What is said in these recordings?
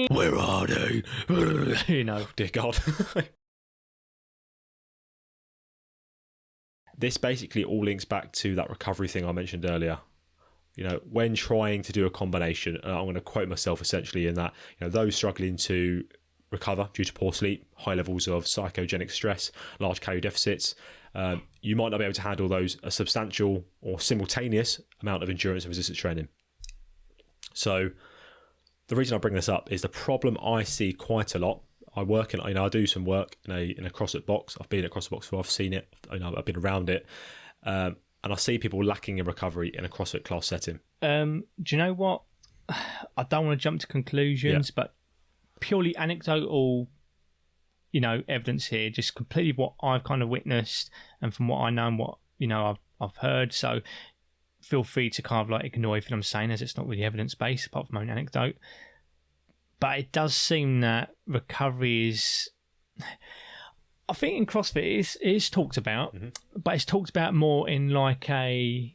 Where are they? You know. Dear God. This basically all links back to that recovery thing I mentioned earlier. You know, when trying to do a combination, and I'm going to quote myself essentially in that, you know, those struggling to recover due to poor sleep, high levels of psychogenic stress, large calorie deficits, you might not be able to handle those a substantial or simultaneous amount of endurance and resistance training. So the reason I bring this up is the problem I see quite a lot. I do some work in a CrossFit box. I've been at CrossFit box before. I've seen it. I've been around it, and I see people lacking in recovery in a CrossFit class setting. Do you know what? I don't want to jump to conclusions, but purely anecdotal, evidence here, just completely what I've kind of witnessed and from what I know and what I've heard. So feel free to kind of like ignore everything I'm saying, as it's not really evidence based apart from my own anecdote. But it does seem that recovery is, I think in CrossFit it is talked about, but it's talked about more in like a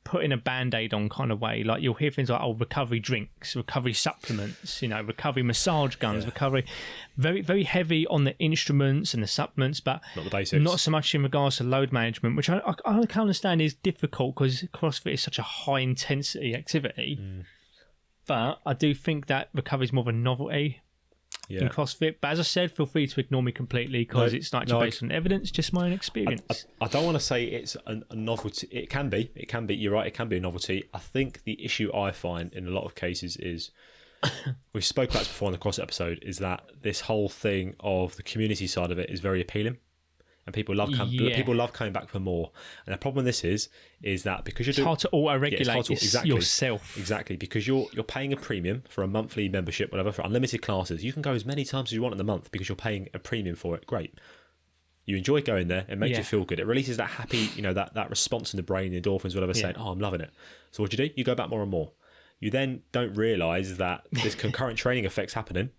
putting a band-aid on kind of way. Like you'll hear things like, recovery drinks, recovery supplements, recovery massage guns, recovery, very, very heavy on the instruments and the supplements, but not the basics. Not so much in regards to load management, which I can understand is difficult because CrossFit is such a high intensity activity. But I do think that recovery is more of a novelty in CrossFit. But as I said, feel free to ignore me completely because it's not actually based on evidence, just my own experience. I don't want to say it's a novelty. It can be. You're right. It can be a novelty. I think the issue I find in a lot of cases is, we've spoke about this before in the CrossFit episode, is that this whole thing of the community side of it is very appealing. And people love coming back for more. And the problem with this is that because you're hard to auto-regulate yourself. Exactly, because you're paying a premium for a monthly membership, whatever, for unlimited classes. You can go as many times as you want in the month because you're paying a premium for it. Great. You enjoy going there. It makes you feel good. It releases that happy, that response in the brain, the endorphins, whatever, saying, oh, I'm loving it. So what do? You go back more and more. You then don't realise that this concurrent training effect's happening.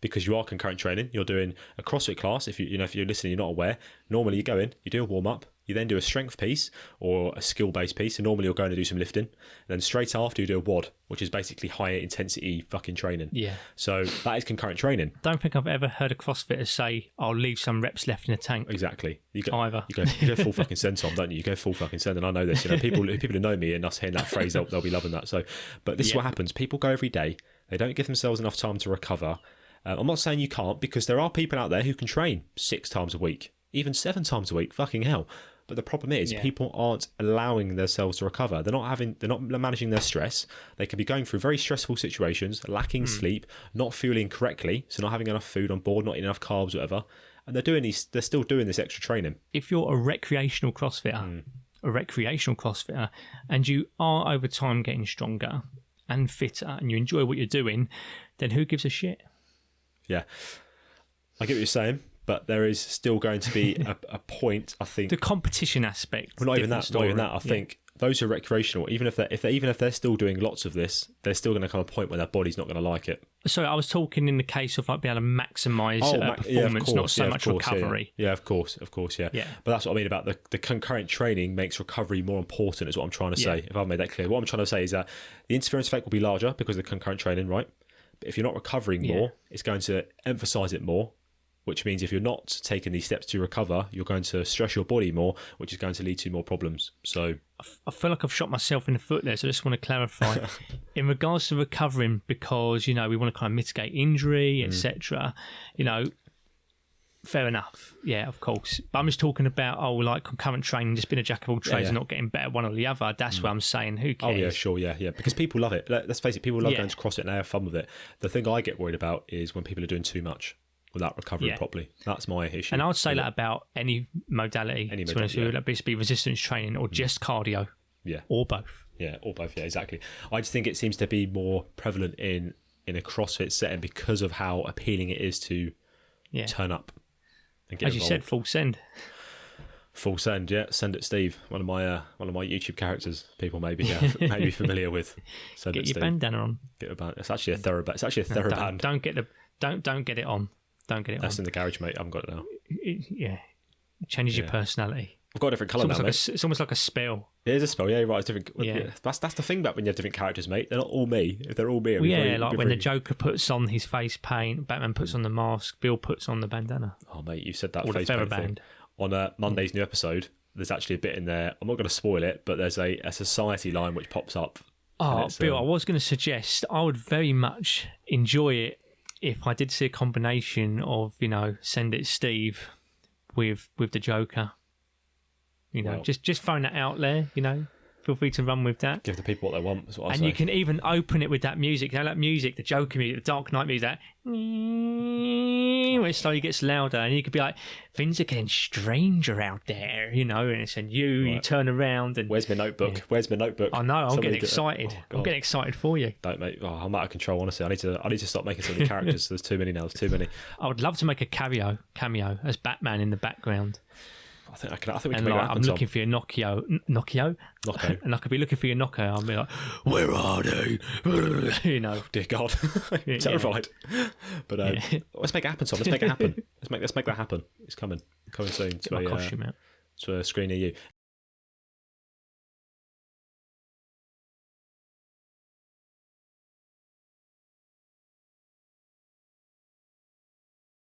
Because you are concurrent training, you're doing a CrossFit class. If you're listening, you're not aware. Normally, you go in, you do a warm up, you then do a strength piece or a skill based piece. And normally, you're going to do some lifting. And then straight after, you do a WOD, which is basically higher intensity fucking training. Yeah. So that is concurrent training. Don't think I've ever heard a CrossFitter say, "I'll leave some reps left in the tank." Exactly. You go full fucking send, Tom, don't you? You go full fucking send, and I know this. People who know me and us hearing that phrase, they'll be loving that. So, but this is what happens. People go every day. They don't give themselves enough time to recover. I'm not saying you can't, because there are people out there who can train 6 times a week, even 7 times a week. Fucking hell! But the problem is, people aren't allowing themselves to recover. They're not managing their stress. They can be going through very stressful situations, lacking sleep, not fueling correctly, so not having enough food on board, not eating enough carbs, whatever. And they're still doing this extra training. If you're a recreational CrossFitter, and you are over time getting stronger and fitter, and you enjoy what you're doing, then who gives a shit? Yeah, I get what you're saying, but there is still going to be a point, I think. The competition aspect. Well, not even that. I think those who are recreational, even if they're still doing lots of this, there's still going to come a point where their body's not going to like it. So I was talking in the case of like being able to maximise performance, not so much recovery. Yeah, of course, yeah. But that's what I mean about the concurrent training makes recovery more important, is what I'm trying to say. If I've made that clear, what I'm trying to say is that the interference effect will be larger because of the concurrent training, right? But if you're not recovering more, it's going to emphasise it more, which means if you're not taking these steps to recover, you're going to stress your body more, which is going to lead to more problems. So I feel like I've shot myself in the foot there, so I just want to clarify. In regards to recovering, because, we want to kind of mitigate injury, etc., fair enough. Yeah, of course. But I'm just talking about, like concurrent training, just being a jack of all trades and not getting better one or the other. That's what I'm saying. Who cares? Oh, yeah, sure, yeah. Because people love it. Let's face it, people love going to CrossFit and they have fun with it. The thing I get worried about is when people are doing too much without recovering properly. That's my issue. And I would say that about any modality. Be resistance training or just cardio. Yeah. Or both. Yeah, or both. Yeah, exactly. I just think it seems to be more prevalent in a CrossFit setting because of how appealing it is to turn up. As you said, full send. Full send, yeah. Send it, Steve. One of my YouTube characters. People maybe maybe familiar with. Get your Steve. Bandana on. Get a band. It's actually a TheraBand. It's actually a TheraBand. Don't get it on. Don't get it That's on. in the garage, mate. I haven't got it now. It changes your personality. I've got a different colour now, mate. It's almost like a spell. It is a spell, yeah, you're right. It's different. Yeah. That's the thing about when you have different characters, mate. They're not all me. If they're all me, Like when the Joker puts on his face paint, Batman puts on the mask, Bill puts on the bandana. Oh, mate, you said that or face the paint thing. band. On Monday's new episode, there's actually a bit in there. I'm not going to spoil it, but there's a society line which pops up. Oh, Bill, I was going to suggest I would very much enjoy it if I did see a combination of, Send It Steve with the Joker. Just throwing that out there, Feel free to run with that. Give the people what they want, is what I say. And you can even open it with that music. That music, the Joker music, the Dark Knight music, that when it slowly gets louder, and you could be like, things are getting stranger out there, and you turn around and... Where's my notebook? Yeah. Where's my notebook? I know, I'm getting excited. I'm getting excited for you. Don't, mate. Oh, I'm out of control, honestly. I need to stop making so many characters. There's too many now. There's too many. I would love to make a cameo as Batman in the background. I think we can make that happen. I'm looking for your Nocchio, and I could be looking for your Nocco. I'll be like, where are they? Dear God, I'm terrified. But let's make it happen, Tom. Let's make it happen. Let's make that happen. It's coming soon to a screen near you.